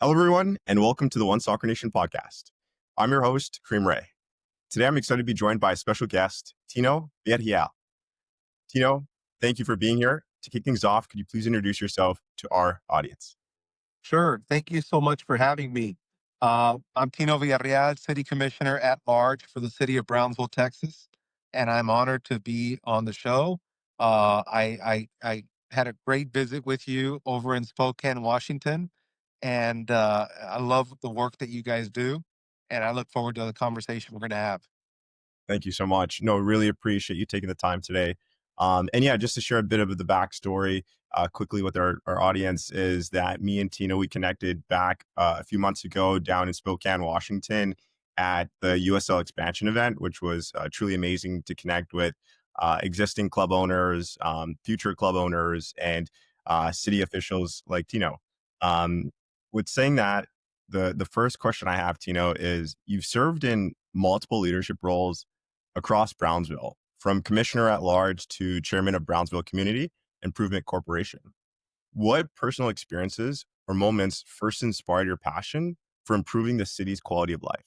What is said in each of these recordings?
Hello, everyone, and welcome to the One Soccer Nation podcast. I'm your host, Kareem Rae. Today, I'm excited to be joined by a special guest, Tino Villarreal. Tino, thank you for being here. To kick things off, could you please introduce yourself to our audience? Sure. Thank you so much for having me. I'm Tino Villarreal, City Commissioner at Large for the City of Brownsville, Texas, and I'm honored to be on the show. I had a great visit with you over in Spokane, Washington, and I love the work that you guys do, and I look forward to the conversation we're going to have. Thank you so much. No, really appreciate you taking the time today. And yeah, just to share a bit of the backstory quickly with our audience is that me and Tino, we connected back a few months ago down in Spokane, Washington at the USL expansion event, which was truly amazing to connect with existing club owners, future club owners, and city officials like Tino. Um, with saying that, the first question I have, Tino, is you've served in multiple leadership roles across Brownsville, from commissioner at large to chairman of Brownsville Community Improvement Corporation. What personal experiences or moments first inspired your passion for improving the city's quality of life?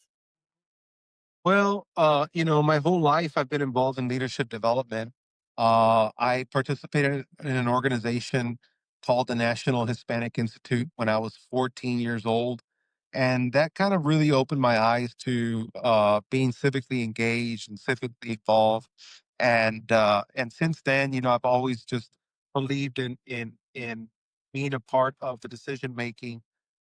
Well, my whole life I've been involved in leadership development. I participated in an organization called the National Hispanic Institute when I was 14 years old. And that kind of really opened my eyes to being civically engaged and civically involved. And since then, I've always just believed in being a part of the decision making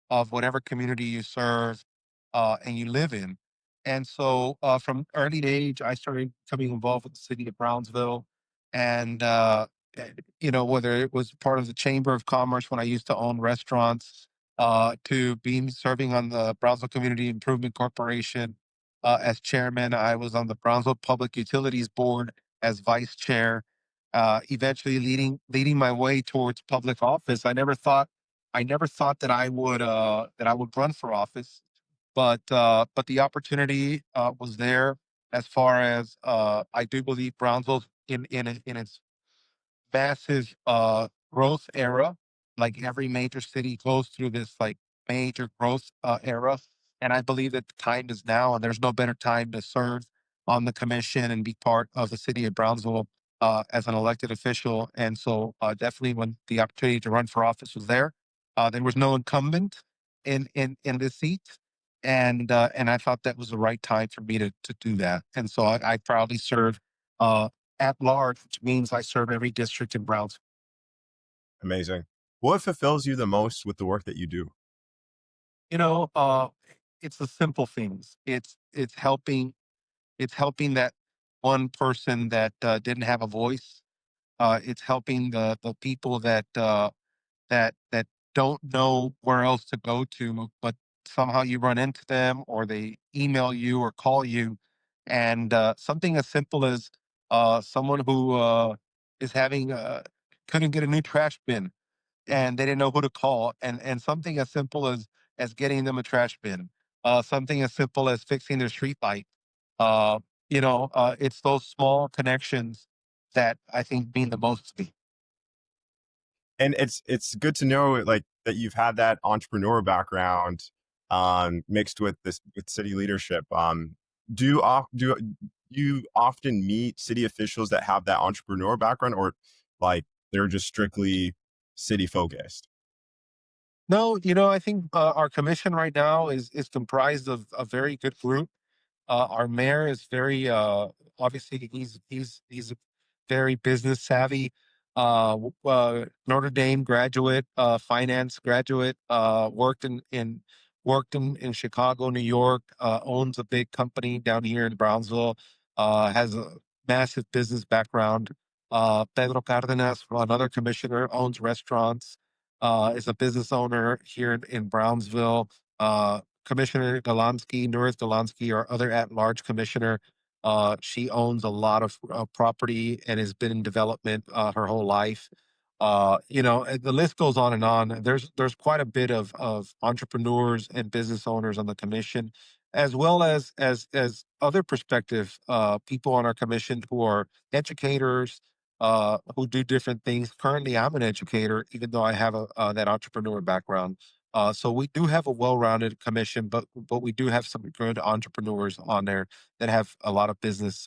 of whatever community you serve and you live in. And so from early age, I started becoming involved with the city of Brownsville. And, whether it was part of the Chamber of Commerce when I used to own restaurants, to being serving on the Brownsville Community Improvement Corporation as chairman. I was on the Brownsville Public Utilities Board as vice chair, eventually leading my way towards public office. I never thought that I would run for office, but the opportunity was there. As far as I do believe Brownsville in its massive growth era. Like every major city goes through this like major growth era, and I believe that the time is now, and there's no better time to serve on the commission and be part of the city of Brownsville as an elected official. And so, definitely, when the opportunity to run for office was there was no incumbent in this seat, and I thought that was the right time for me to do that. And so, I proudly serve. Uh, at large, which means I serve every district in Brownsville. Amazing. What fulfills you the most with the work that you do? You know, uh, it's the simple things. It's helping that one person that didn't have a voice. It's helping the people that don't know where else to go to, but somehow you run into them or they email you or call you, and something as simple as someone who is having couldn't get a new trash bin and they didn't know who to call, and something as simple as getting them a trash bin, something as simple as fixing their street light. Uh, it's those small connections that I think mean the most to me. And it's good to know like that you've had that entrepreneur background mixed with this with city leadership. Do you often meet city officials that have that entrepreneur background, or like they're just strictly city focused? No, I think our commission right now is comprised of a very good group. Our mayor is very obviously he's very business savvy. Notre Dame graduate, finance graduate, worked in Chicago, New York. Owns a big company down here in Brownsville. Has a massive business background. Pedro Cardenas, another commissioner, owns restaurants. Is a business owner here in Brownsville. Commissioner Delansky, Nuris Delansky, our other at-large commissioner. She owns a lot of property and has been in development her whole life. And the list goes on and on. There's quite a bit of entrepreneurs and business owners on the commission, as well as other perspective people on our commission who are educators, who do different things. Currently, I'm an educator, even though I have that entrepreneur background. So we do have a well-rounded commission, but we do have some good entrepreneurs on there that have a lot of business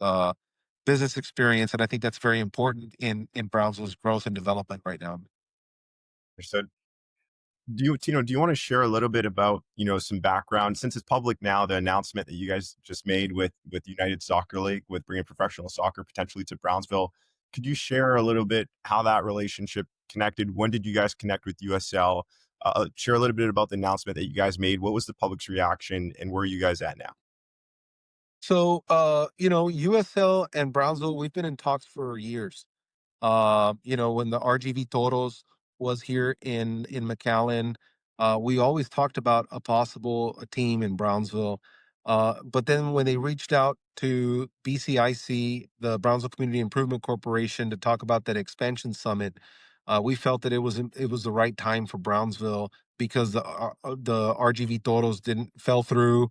experience, and I think that's very important in Brownsville's growth and development right now. Understood. Do you want to share a little bit about, some background since it's public now, the announcement that you guys just made with United Soccer League with bringing professional soccer potentially to Brownsville? Could you share a little bit how that relationship connected? When did you guys connect with USL? Share a little bit about the announcement that you guys made. What was the public's reaction, and where are you guys at now? So, USL and Brownsville, we've been in talks for years. When the RGV Toros was here in McAllen, we always talked about a possible team in Brownsville. But then when they reached out to BCIC, the Brownsville Community Improvement Corporation, to talk about that expansion summit, we felt that it was the right time for Brownsville because the RGV Toros didn't fell through.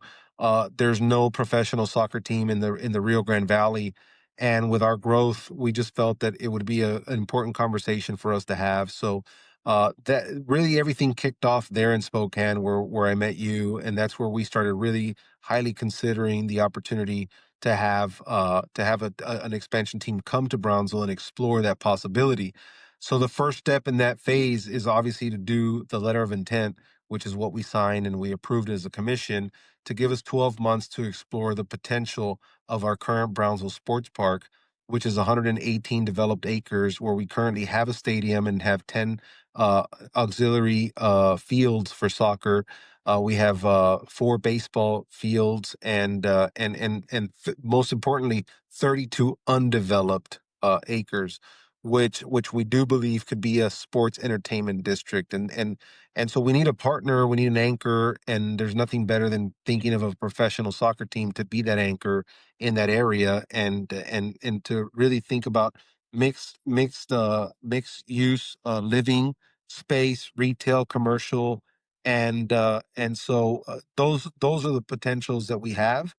There's no professional soccer team in the Rio Grande Valley, and with our growth, we just felt that it would be an important conversation for us to have. So that really everything kicked off there in Spokane, where I met you, and that's where we started really highly considering the opportunity to have an expansion team come to Brownsville and explore that possibility. So the first step in that phase is obviously to do the letter of intent, which is what we signed and we approved as a commission to give us 12 months to explore the potential of our current Brownsville Sports Park, which is 118 developed acres, where we currently have a stadium and have 10 uh, auxiliary fields for soccer. We have four baseball fields and most importantly, 32 undeveloped acres, which we do believe could be a sports entertainment district. And so we need a partner, we need an anchor, and there's nothing better than thinking of a professional soccer team to be that anchor in that area and to really think about mixed use living space, retail, commercial, and so those are the potentials that we have,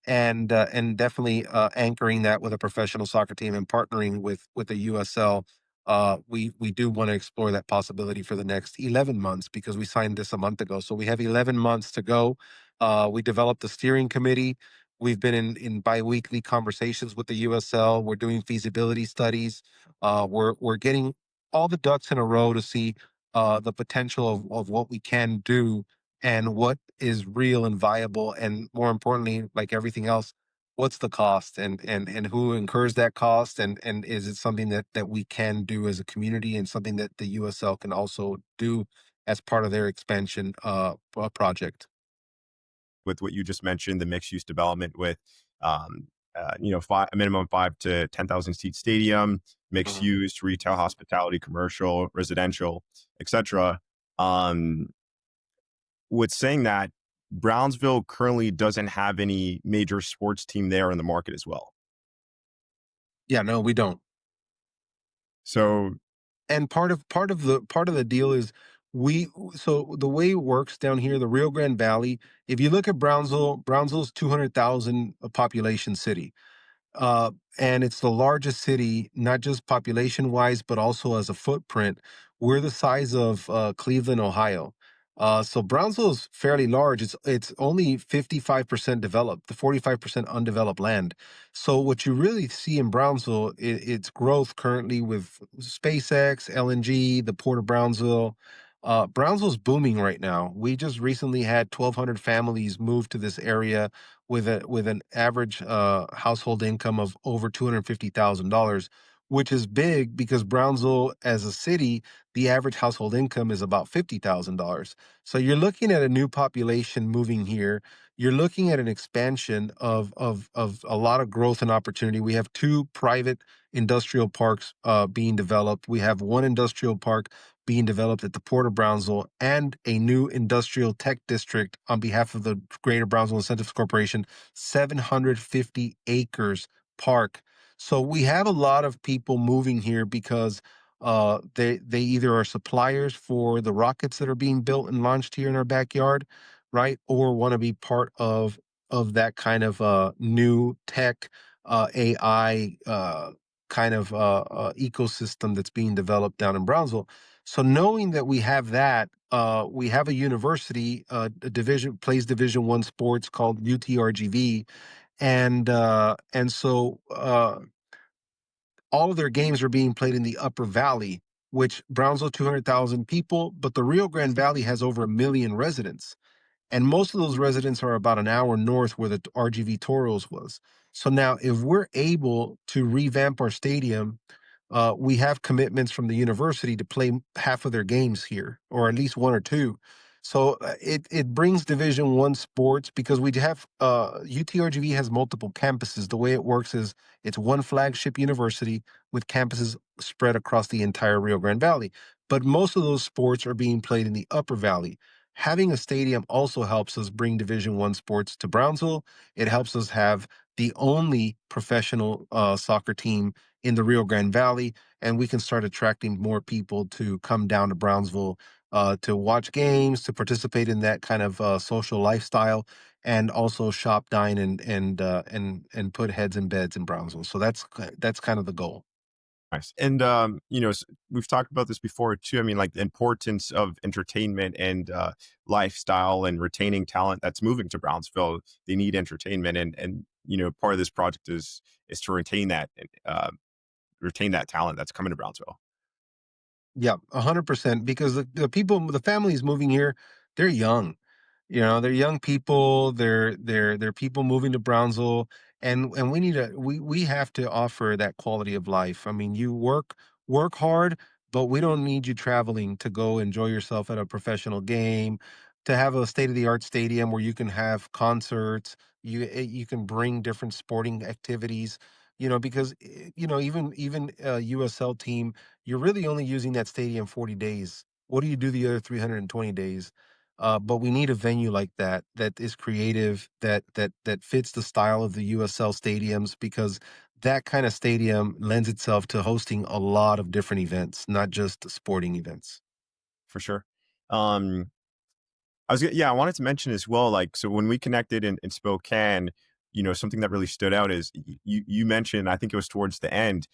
and definitely anchoring that with a professional soccer team and partnering with the USL. We do want to explore that possibility for the next 11 months because we signed this a month ago. So we have 11 months to go. We developed the steering committee. We've been in biweekly conversations with the USL. We're doing feasibility studies. We're getting all the ducks in a row to see the potential of what we can do and what is real and viable. And more importantly, like everything else, what's the cost and who incurs that cost? And is it something that we can do as a community and something that the USL can also do as part of their expansion project? With what you just mentioned, the mixed use development with, five, a minimum 5 to 10,000 seat stadium, mixed Mhm. use, retail, hospitality, commercial, residential, etc. Um, with saying that, Brownsville currently doesn't have any major sports team there in the market as well. Yeah, no, we don't. So And part of the deal is we so the way it works down here, the Rio Grande Valley, if you look at Brownsville's 200,000 population city. Uh, and it's the largest city, not just population wise, but also as a footprint. We're the size of Cleveland, Ohio. So Brownsville is fairly large. It's only 55% developed, the 45% undeveloped land. So what you really see in Brownsville, it's growth currently with SpaceX, LNG, the Port of Brownsville. Brownsville's booming right now. We just recently had 1,200 families move to this area with an average household income of over $250,000, which is big because Brownsville, as a city, the average household income is about $50,000. So you're looking at a new population moving here. You're looking at an expansion of a lot of growth and opportunity. We have two private industrial parks being developed. We have one industrial park being developed at the Port of Brownsville and a new industrial tech district on behalf of the Greater Brownsville Incentives Corporation, 750 acres park. So we have a lot of people moving here because they either are suppliers for the rockets that are being built and launched here in our backyard, right, or want to be part of that kind of new tech AI kind of ecosystem that's being developed down in Brownsville. So knowing that we have that we have a university, a division plays Division One sports called UTRGV, and so all of their games are being played in the Upper Valley, which Brownsville 200,000 people, but the Rio Grande Valley has over a million residents. And most of those residents are about an hour north where the RGV Toros was. So now, if we're able to revamp our stadium, we have commitments from the university to play half of their games here, or at least one or two. So it brings Division One sports because we have UTRGV has multiple campuses. The way it works is it's one flagship university with campuses spread across the entire Rio Grande Valley. But most of those sports are being played in the Upper Valley. Having a stadium also helps us bring Division One sports to Brownsville. It helps us have the only professional soccer team in the Rio Grande Valley, and we can start attracting more people to come down to Brownsville to watch games, to participate in that kind of social lifestyle, and also shop, dine, and put heads in beds in Brownsville. So that's kind of the goal. Nice. And we've talked about this before too. I mean, like the importance of entertainment and lifestyle and retaining talent that's moving to Brownsville. They need entertainment, and part of this project is to retain that talent that's coming to Brownsville. Yeah, 100%. Because the people, the families moving here, they're young. They're young people. They're people moving to Brownsville, and we have to offer that quality of life. I mean, you work hard, but we don't need you traveling to go enjoy yourself at a professional game, to have a state of the art stadium where you can have concerts. You can bring different sporting activities. Because even USL team, you're really only using that stadium 40 days. What do you do the other 320 days? But we need a venue like that is creative, that fits the style of the USL stadiums, because that kind of stadium lends itself to hosting a lot of different events, not just sporting events. For sure. Um, yeah, I wanted to mention as well, like, so when we connected in Spokane, something that really stood out is you mentioned, I think it was towards the end,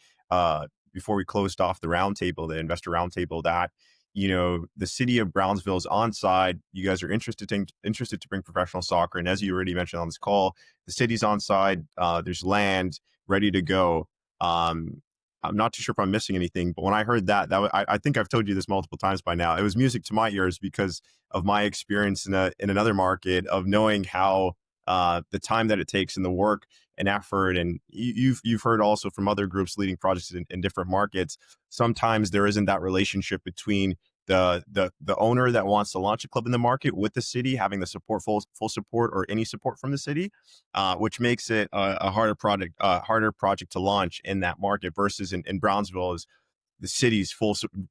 before we closed off the roundtable, the investor roundtable, that the city of Brownsville's on side. You guys are interested to bring professional soccer, and as you already mentioned on this call, the city's on side. There's land ready to go. Um, I'm not too sure if I'm missing anything, but when I heard I think I've told you this multiple times by now. It was music to my ears because of my experience in another market, of knowing how the time that it takes and the work and effort, and you've heard also from other groups leading projects in different markets. Sometimes there isn't that relationship between the owner that wants to launch a club in the market with the city having the full support, or any support from the city, which makes it a harder project to launch in that market, versus in Brownsville is the city's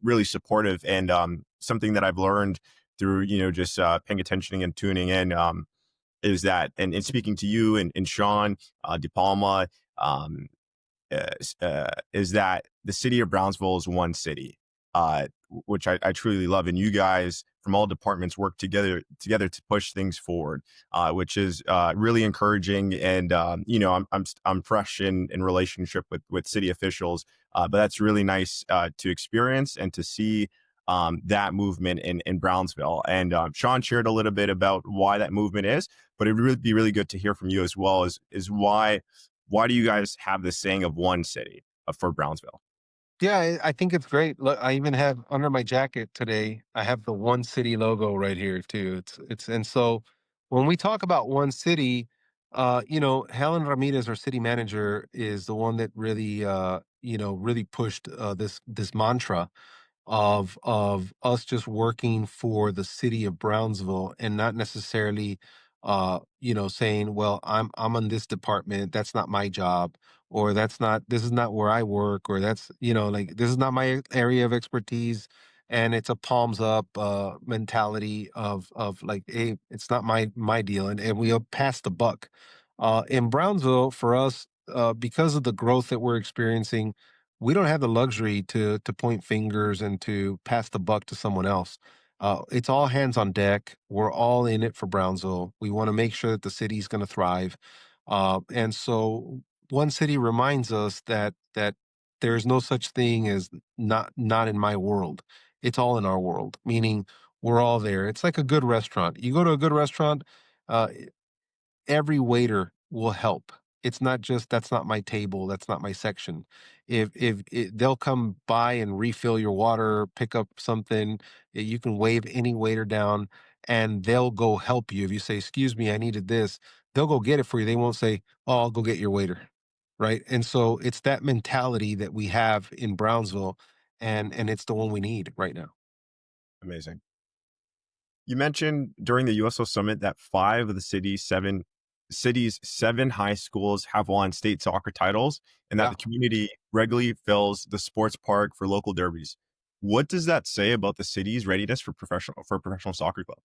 really supportive. And something that I've learned through just paying attention and tuning in, is that, and speaking to you and Sean De Palma, um, is that the city of Brownsville is one city, which I truly love, and you guys from all departments work together to push things forward, which is really encouraging. And I'm fresh in relationship with city officials, but that's really nice to experience and to see. That movement in Brownsville. And Sean shared a little bit about why that movement is, but it would really be really good to hear from you as well. Is why do you guys have this saying of one city for Brownsville? Yeah, I think it's great. Look, I even have under my jacket today, I have the One City logo right here too. It's and so when we talk about one city, Helen Ramirez, our city manager, is the one that really pushed this mantra of us just working for the city of Brownsville, and not necessarily saying, well, I'm on this department, that's not my job, or this is not where I work, or that's like this is not my area of expertise. And it's a palms up mentality of like, hey, it's not my deal, and we'll pass the buck. In Brownsville, for us, because of the growth that we're experiencing, we don't have the luxury to point fingers and to pass the buck to someone else. It's all hands on deck. We're all in it for Brownsville. We want to make sure that the city's going to thrive, and so one city reminds us that there is no such thing as not in my world. It's all in our world. Meaning, we're all there. It's like a good restaurant. You go to a good restaurant, uh, every waiter will help. It's not just that's not my table, that's not my section. They'll come by and refill your water, pick up something, you can wave any waiter down and they'll go help you. If you say, "Excuse me, I needed this," they'll go get it for you. They won't say, "Oh, I'll go get your waiter." Right? And so it's that mentality that we have in Brownsville and it's the one we need right now. Amazing. You mentioned during the USO summit that five of the city's seven high schools have won state soccer titles, and that Yeah. the community regularly fills the sports park for local derbies. What does that say about the city's readiness for a professional soccer club?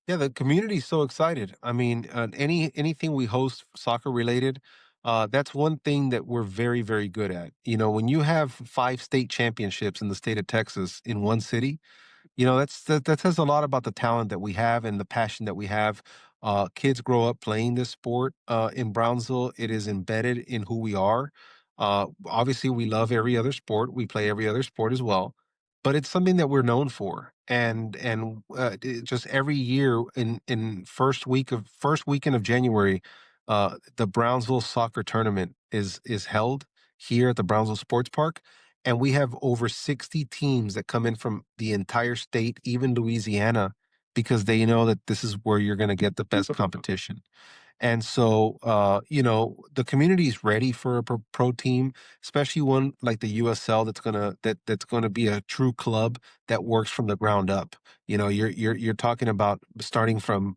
Yeah, the community's so excited. I mean, anything we host soccer related, that's one thing that we're very, very good at. When you have 5 state championships in the state of Texas in one city, that says a lot about the talent that we have and the passion that we have. Kids grow up playing this sport in Brownsville. It is embedded in who we are. Obviously, we love every other sport. We play every other sport as well, but it's something that we're known for. Just every year in first weekend of January, the Brownsville soccer tournament is held here at the Brownsville Sports Park, and we have over 60 teams that come in from the entire state, even Louisiana, because they know that this is where you're going to get the best competition. And so, the community is ready for a pro team, especially one like the USL that's gonna be a true club that works from the ground up. You're talking about starting from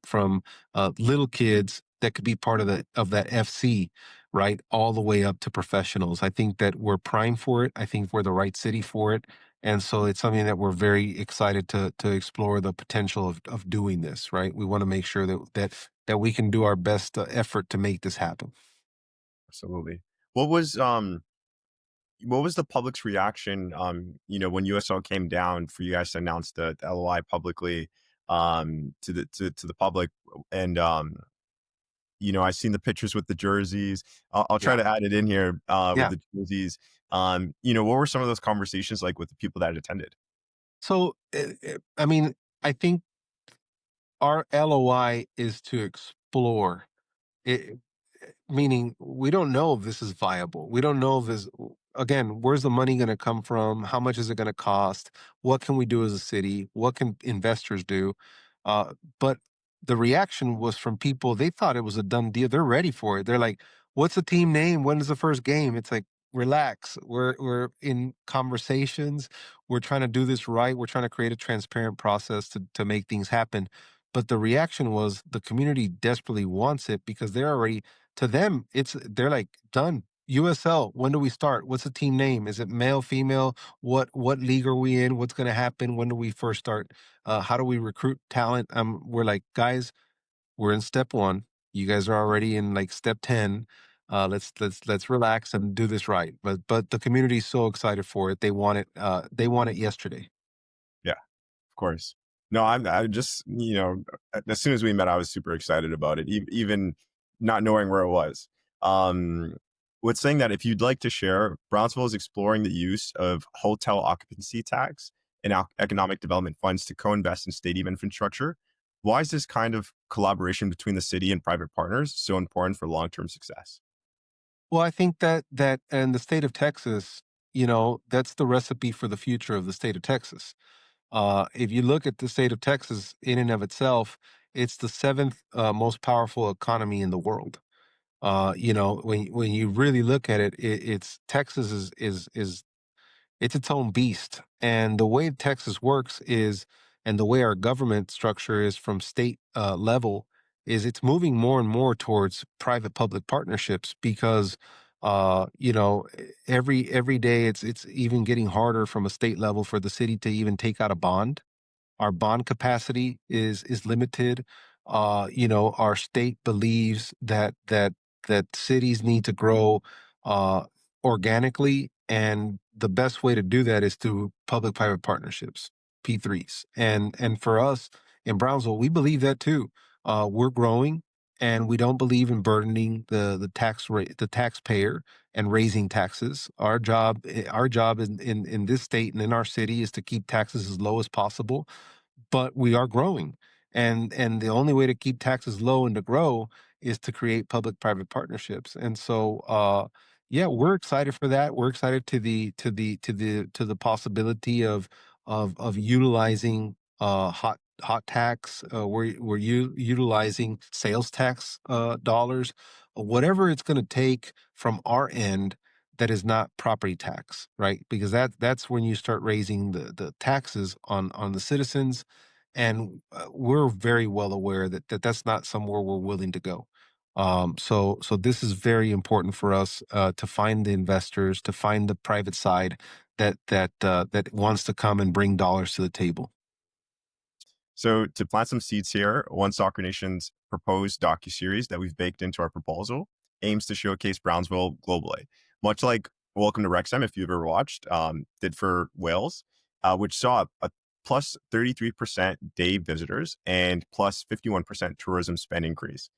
little kids that could be part of that FC, right, all the way up to professionals. I think that we're primed for it. I think we're the right city for it. And so it's something that we're very excited to explore the potential of doing this, right? We want to make sure that we can do our best effort to make this happen. Absolutely. What was um what was the public's reaction, when USL came down for you guys to announce the LOI publicly, to the public? And I've seen the pictures with the jerseys. I'll try Yeah. to add it in here, with Yeah. the jerseys. What were some of those conversations like with the people that attended? So, I mean, I think our LOI is to explore it, meaning we don't know if this is viable. We don't know if this, again, where's the money going to come from? How much is it going to cost? What can we do as a city? What can investors do? But the reaction was from people, they thought it was a done deal. They're ready for it. They're like, what's the team name? When is the first game? It's like, relax. We're in conversations. We're trying to do this right. We're trying to create a transparent process to make things happen. But the reaction was the community desperately wants it because they're already, to them, they're like, done. USL, when do we start? What's the team name? Is it male, female? What league are we in? What's going to happen? When do we first start? How do we recruit talent? We're like, guys, we're in step one. You guys are already in like step 10. Let's relax and do this right. But the community is so excited for it. They want it. They want it yesterday. Yeah. Of course. No, I just, as soon as we met, I was super excited about it, even not knowing where it was. Um, with saying that, if you'd like to share, Brownsville is exploring the use of hotel occupancy tax and economic development funds to co-invest in stadium infrastructure. Why is this kind of collaboration between the city and private partners so important for long-term success? Well, I think that in the state of Texas, that's the recipe for the future of the state of Texas. If you look at the state of Texas in and of itself, it's the seventh most powerful economy in the world. When you really look at it, it's Texas is it's its own beast. And the way Texas works is, and the way our government structure is from state level, is it's moving more and more towards private public partnerships because, every day it's even getting harder from a state level for the city to even take out a bond. Our bond capacity is limited. Our state believes that cities need to grow uh, organically, and the best way to do that is through public-private partnerships, P3s. And for us in Brownsville, we believe that too. We're growing, and we don't believe in burdening the tax rate, the taxpayer, and raising taxes. Our job in this state and in our city is to keep taxes as low as possible, but we are growing, and the only way to keep taxes low and to grow is to create public private partnerships. And so yeah, we're excited for that. We're excited to the possibility of utilizing hot tax. We're utilizing sales tax dollars, whatever it's going to take from our end that is not property tax, right? Because that's when you start raising the taxes on the citizens, and we're very well aware that that's not somewhere we're willing to go. So this is very important for us to find the investors, to find the private side that wants to come and bring dollars to the table. So to plant some seeds here, One Soccer Nation's proposed docuseries that we've baked into our proposal aims to showcase Brownsville globally, much like Welcome to Wrexham, if you've ever watched, did for Wales, which saw a plus 33% day visitors and plus 51% tourism spend increase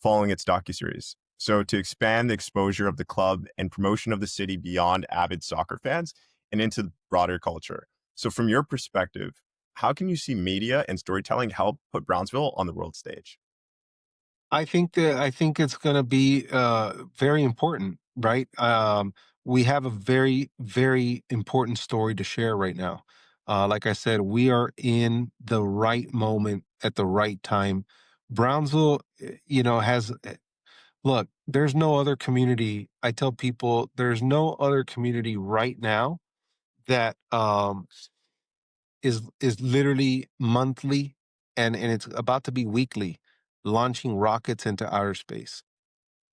following its docuseries. So to expand the exposure of the club and promotion of the city beyond avid soccer fans and into broader culture. So from your perspective, how can you see media and storytelling help put Brownsville on the world stage? I think it's going to be very important, right? We have a very important story to share right now. Like I said, we are in the right moment at the right time. Brownsville, has look. There's no other community. I tell people there's no other community right now that is literally monthly, and it's about to be weekly, launching rockets into outer space.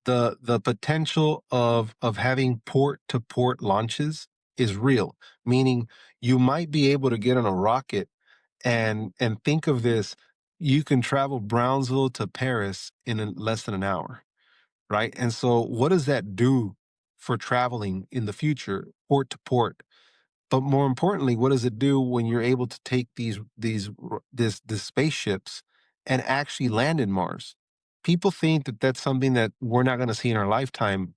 The potential of having port to port launches is real, meaning you might be able to get on a rocket and think of this, you can travel Brownsville to Paris in less than an hour, right? And so what does that do for traveling in the future, port to port? But more importantly, what does it do when you're able to take these spaceships and actually land in Mars? People think that that's something that we're not going to see in our lifetime.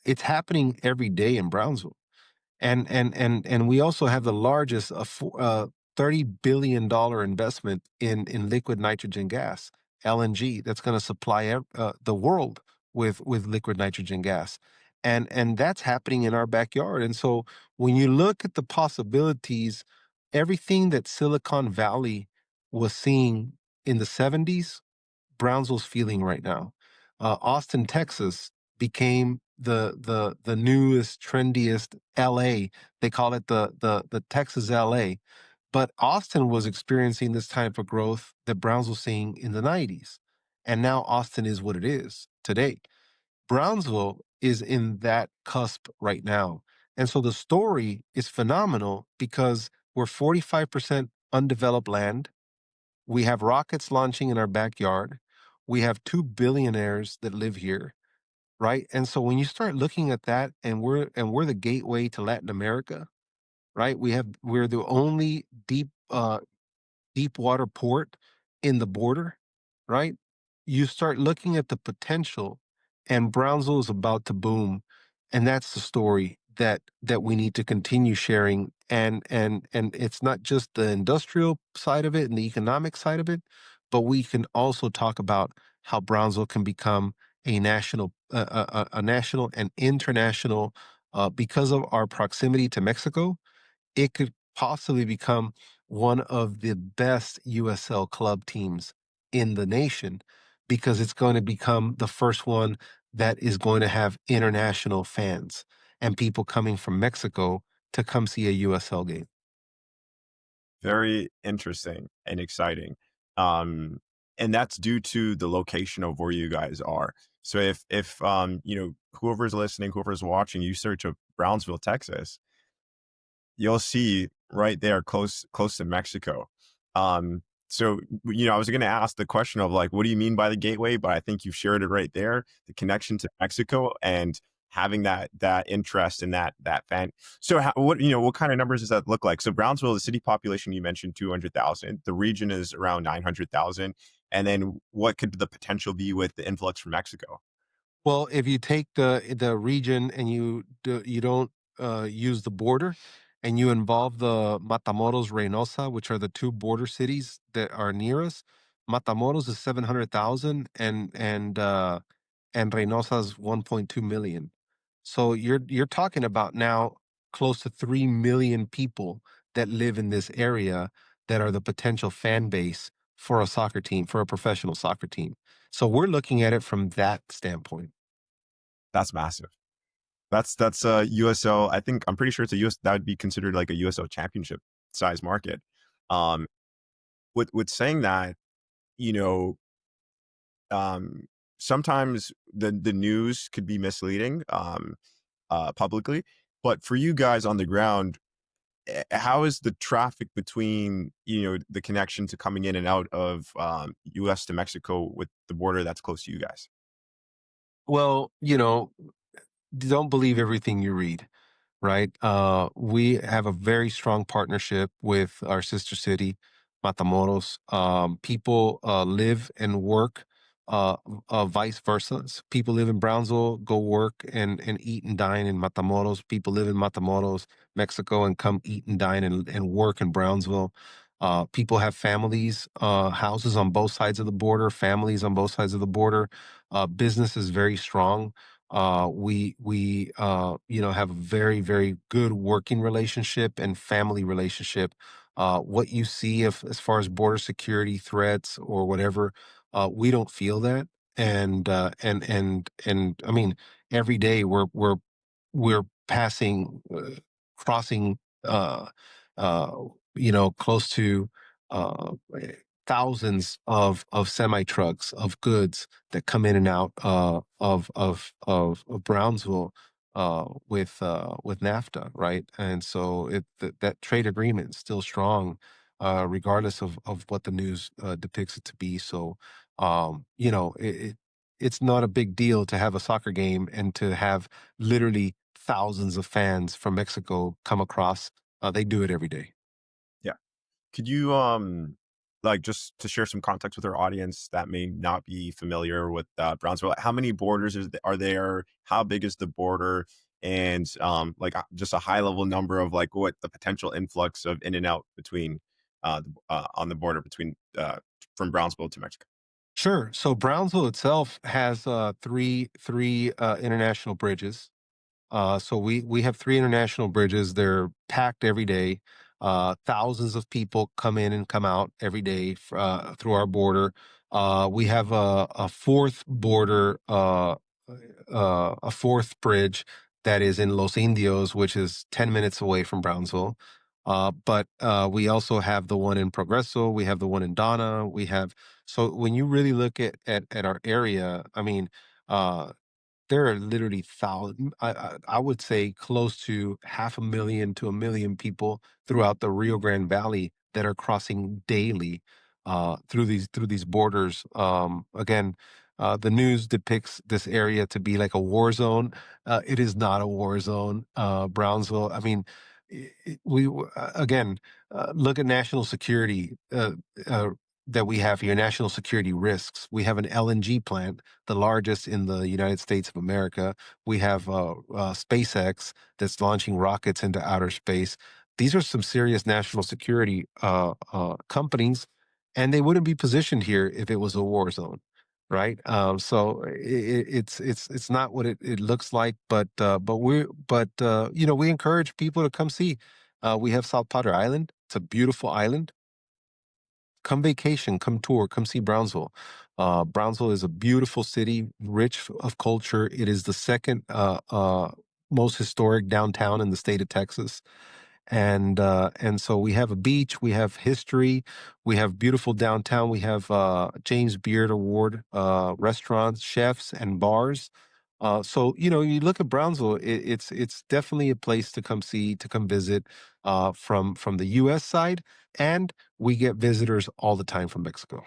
It's happening every day in Brownsville, and we also have the largest $30 billion investment in liquid nitrogen gas, LNG, that's going to supply the world with liquid nitrogen gas, and that's happening in our backyard. And so when you look at the possibilities, everything that Silicon Valley was seeing in the 70s, Brownsville's feeling right now. Austin, Texas became the newest, trendiest LA. They call it the Texas LA. But Austin was experiencing this type of growth that Brownsville was seeing in the 90s. And now Austin is what it is today. Brownsville is in that cusp right now. And so the story is phenomenal because we're 45% undeveloped land. We have rockets launching in our backyard. We have two billionaires that live here, right? And so when you start looking at that, and we're the gateway to Latin America, right? We're the only deep water port in the border, right? You start looking at the potential, and Brownsville is about to boom, and that's the story that we need to continue sharing. And it's not just the industrial side of it and the economic side of it, but we can also talk about how Brownsville can become a national and international, because of our proximity to Mexico. It could possibly become one of the best USL club teams in the nation, because it's going to become the first one that is going to have international fans and people coming from Mexico to come see a USL game. Very interesting and exciting. Um, and that's due to the location of where you guys are. So if whoever's listening, whoever's watching, you search up Brownsville, Texas, you'll see right there close to Mexico. I was going to ask the question of like, what do you mean by the gateway? But I think you've shared it right there, the connection to Mexico and having that interest in that fan. So what kind of numbers does that look like? So Brownsville, the city population you mentioned 200,000, the region is around 900,000, and then what could the potential be with the influx from Mexico? Well, if you take the region and you don't use the border, and you involve the Matamoros, Reynosa, which are the two border cities that are near us. Matamoros is 700,000, and Reynosa is 1.2 million. So you're talking about now close to 3 million people that live in this area that are the potential fan base for a soccer team, for a professional soccer team. So we're looking at it from that standpoint. That's massive. That's a USL. I think I'm pretty sure it's a US that would be considered like a USL championship size market. Um, with saying that, you know, um, sometimes the news could be misleading publicly, but for you guys on the ground, how is the traffic between the connection to coming in and out of U.S. to Mexico with the border that's close to you guys? Well, don't believe everything you read, right? We have a very strong partnership with our sister city, Matamoros. People live and work, uh, vice versa. People live in Brownsville, go work and eat and dine in Matamoros. People live in Matamoros, Mexico, and come eat and dine and work in Brownsville. People have families, houses on both sides of the border, families on both sides of the border. Business is very strong. We have a very very good working relationship and family relationship. What you see if as far as border security threats or whatever, we don't feel that. And I mean, every day we're passing, crossing, uh, close to uh, thousands of semi trucks of goods that come in and out of Brownsville, with NAFTA, right? And so that trade agreement is still strong, regardless of what the news depicts it to be. So, it's not a big deal to have a soccer game and to have literally thousands of fans from Mexico come across. They do it every day. Yeah. Could you like just to share some context with our audience that may not be familiar with Brownsville? How many borders are there? How big is the border? And like just a high level number of like what the potential influx of in and out between on the border between from Brownsville to Mexico. Sure. So Brownsville itself has three international bridges. So we have three international bridges. They're packed every day. Thousands of people come in and come out every day through our border. We have a fourth border, a fourth bridge that is in Los Indios, which is 10 minutes away from Brownsville. But we also have the one in Progreso. We have the one in Donna. So when you really look at our area, I mean, uh, there are literally thousands. I would say close to 500,000 to 1 million people throughout the Rio Grande Valley that are crossing daily through these borders. Again, the news depicts this area to be like a war zone. It is not a war zone. Brownsville. I mean, again, look at national security. Uh, that we have here, national security risks. We have an LNG plant, the largest in the United States of America. We have SpaceX that's launching rockets into outer space. These are some serious national security companies, and they wouldn't be positioned here if it was a war zone, right? So it's not what it looks like, but we encourage people to come see. We have South Padre Island. It's a beautiful island. Come vacation, come tour, come see Brownsville. Brownsville is a beautiful city, rich of culture. It is the second most historic downtown in the state of Texas. And so we have a beach, we have history, we have beautiful downtown, we have James Beard Award restaurants, chefs, and bars. So you look at Brownsville, it's definitely a place to come see, to come visit, from the U.S. side, and we get visitors all the time from Mexico.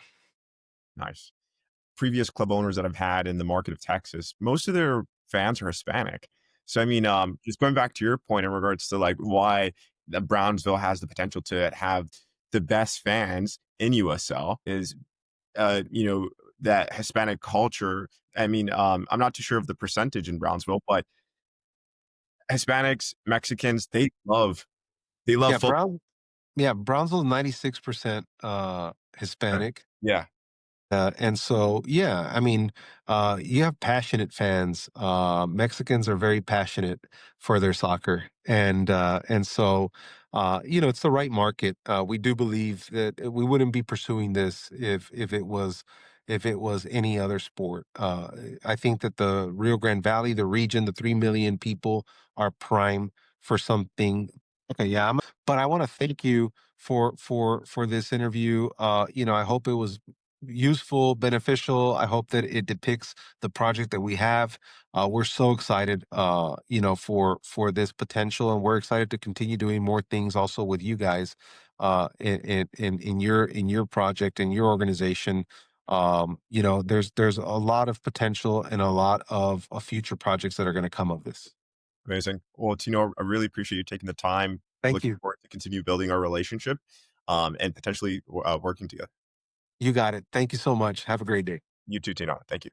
Nice. Previous club owners that I've had in the market of Texas, most of their fans are Hispanic. So I mean, just going back to your point in regards to like why the Brownsville has the potential to have the best fans in USL is that Hispanic culture. I mean, I'm not too sure of the percentage in Brownsville, but Hispanics, Mexicans, they love They love Yeah, football. Brownsville's 96% Okay. Hispanic. Yeah, And so, yeah, I mean, you have passionate fans. Mexicans are very passionate for their soccer, and so, it's the right market. We do believe that we wouldn't be pursuing this if it was any other sport. I think that the Rio Grande Valley, the region, the 3 million people are prime for something. Okay, yeah, but I want to thank you for this interview. I hope it was useful, beneficial. I hope that it depicts the project that we have. We're so excited, for this potential, and we're excited to continue doing more things also with you guys, in your project, in your organization. There's a lot of potential and a lot of future projects that are going to come of this. amazing. Well, Tino, I really appreciate you taking the time. Thank Looking you. forward to continue building our relationship, and potentially working together. You got it. Thank you so much. Have a great day. You too, Tino. Thank you.